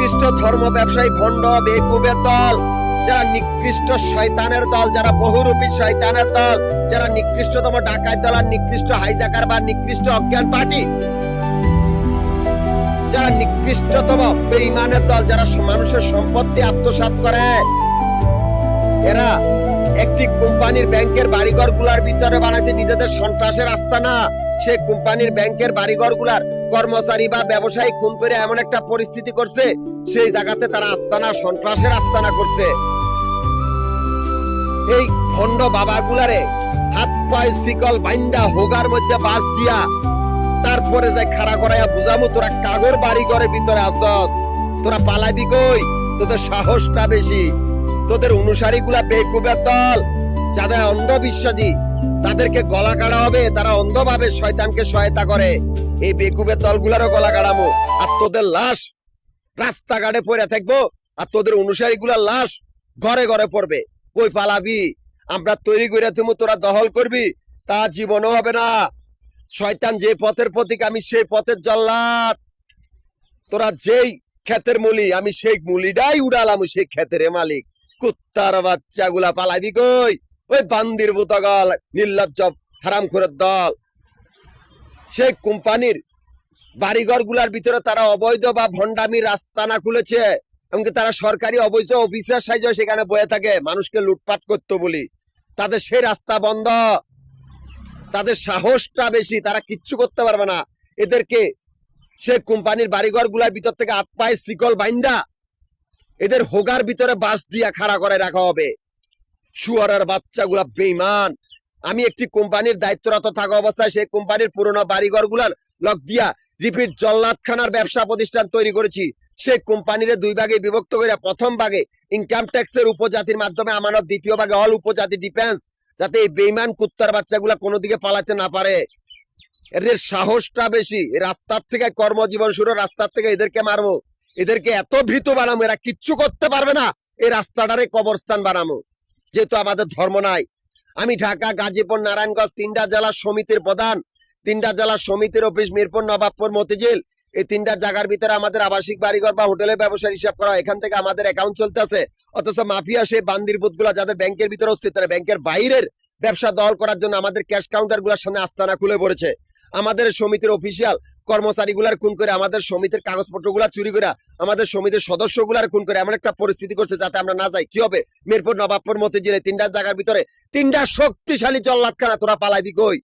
নিকৃষ্ট ধর্ম ব্যবসায়ী ভণ্ড বেকুবের দল, যারা নিকৃষ্ট শয়তানের দল, যারা বহুরূপী শয়তানের দল, যারা নিকৃষ্টতম ডাকাত দল আর নিকৃষ্ট হাইজাকার বা নিকৃষ্ট অজ্ঞান পার্টি, যারা নিকৃষ্টতম বেঈমানের দল, যারা মানুষের সম্পত্তি আত্মসাৎ করে। এরা একটি কোম্পানির ব্যাংকের বাড়িঘর গুলার ভিতরে বানাইছে নিজেদের সন্ত্রাসের আস্তানা। সেই কোম্পানির ব্যাংকের বাড়িঘর গুলার কর্মচারী বা ব্যবসায়ী খুন করে এমন একটা পরিস্থিতি করছে, সেই জায়গাতে তারা আস্তানা সন্ত্রাসের আস্তানা করছে। এই ভণ্ড বাবা গুলারে হাত পায়ে শিকল বাইন্দা হোগার মধ্যে বাস দিয়া তারপরে যাই খাড়া করাইয়া বুঝামু তোরা কাগর বাড়িঘরের ভিতরে আসস, তোরা পালাবি কই? তোদের সাহসটা বেশি। তোদের অনুসারী গুলা বেকুবের দল, যাদের অন্ধবিশ্বাসী, তাদেরকে গলা কাটা হবে। তারা অন্ধভাবে শয়তানকে সহায়তা করে। এই বেকুবের দলগুলারও গলা কাটামো, আর তোদের লাশ রাস্তাঘাটে পড়ে থাকবো, আর তোদের অনুসারী গুলার লাশ ঘরে ঘরে পড়বে। কই পালাবি? আমরা তৈরি করে তুমি তোরা দখল করবি, তা জীবনও হবে না। শয়তান যে পথের প্রতীক, আমি সেই পথের জল্লাদ। তোরা যেই ক্ষেতের মুলি, আমি সেই মুলিটাই উড়ালাম, সেই ক্ষেতের মালিক। কুত্তার বাচ্চা গুলা পালাবি কই? ওই বান্দির বুতগল নির্লজ্জ হারামখোরের দল। সেই কোম্পানির বাড়িঘর গুলার ভিতরে তারা অবৈধ বা ভণ্ডামির রাস্তানা খুলেছে, এমনকি তারা সরকারি অবৈধ অফিসার সাইজে সেখানে বয়ে থাকে মানুষকে লুটপাট করতে বলি। তাদের সেই রাস্তা বন্ধ, তাদের সাহসটা বেশি, তারা কিচ্ছু করতে পারবে না। এদেরকে সেই কোম্পানির বাড়িঘর গুলার ভিতর থেকে হাত পায়ে শিকল বাইন্দা এদের হোগার ভিতরে বাস দিয়া খাড়া করে রাখা হবে। শুয়ারের বাচ্চাগুলা বেঈমান। আমি একটি কোম্পানির দায়িত্বরত থাকা অবস্থায় সেই কোম্পানির পুরোনো বাড়িঘর গুলার লক দিয়া রিপিট জল্লাদখানার ব্যবসা প্রতিষ্ঠান তৈরি করেছি। সেই কোম্পানির দুই ভাগে বিভক্ত করে প্রথম ভাগে ইনকাম ট্যাক্সের উপজাতির মাধ্যমে আমানত, দ্বিতীয় ভাগে অল উপজাতি ডিফেন্স, যাতে এই বেঈমান কুত্তার বাচ্চাগুলা কোনো দিকে পালাতে না পারে। এদের সাহসটা বেশি। রাস্তার থেকে কর্মজীবন শুরু, রাস্তার থেকে এদেরকে মারবো, এদেরকে এত ভীত বানাবো এরা কিচ্ছু করতে পারবে না। এই রাস্তাটারে কবরস্থান বানাবো, যেহেতু আমাদের ধর্ম নাই। আমি ঢাকা, গাজীপুর, নারায়ণগঞ্জ তিনটা জেলা সমিতির প্রধান। তিনটা জেলা সমিতির অফিস মিরপুর, নবাবপুর, মতিঝিল। এই তিনটা জায়গার ভিতরে আমাদের আবাসিক বাড়িঘর বা হোটেলের ব্যবসার হিসাব করা, এখান থেকে আমাদের অ্যাকাউন্ট চলতেছে। অথচ মাফিয়া সেই বান্দির বুথ গুলা যাদের ব্যাংকের ভিতরে অস্তিত্ব, ব্যাংকের বাইরের ব্যবসা দখল করার জন্য আমাদের ক্যাশ কাউন্টার গুলার সামনে আস্তানা খুলে পড়েছে। আমাদের সমিতির অফিসিয়াল কর্মচারী গুলার খুন করে, আমাদের সমিতির কাগজপত্র গুলা চুরি করে, আমাদের সমিতির সদস্য গুলার খুন করে এমন একটা পরিস্থিতি করছে যাতে আমরা না যাই। কি হবে? মিরপুর, নবাবপুর, মতিঝিল তিনটা জায়গার ভিতরে তিনটা শক্তিশালী জল্লাদখানা। তোরা পালাইবি কই?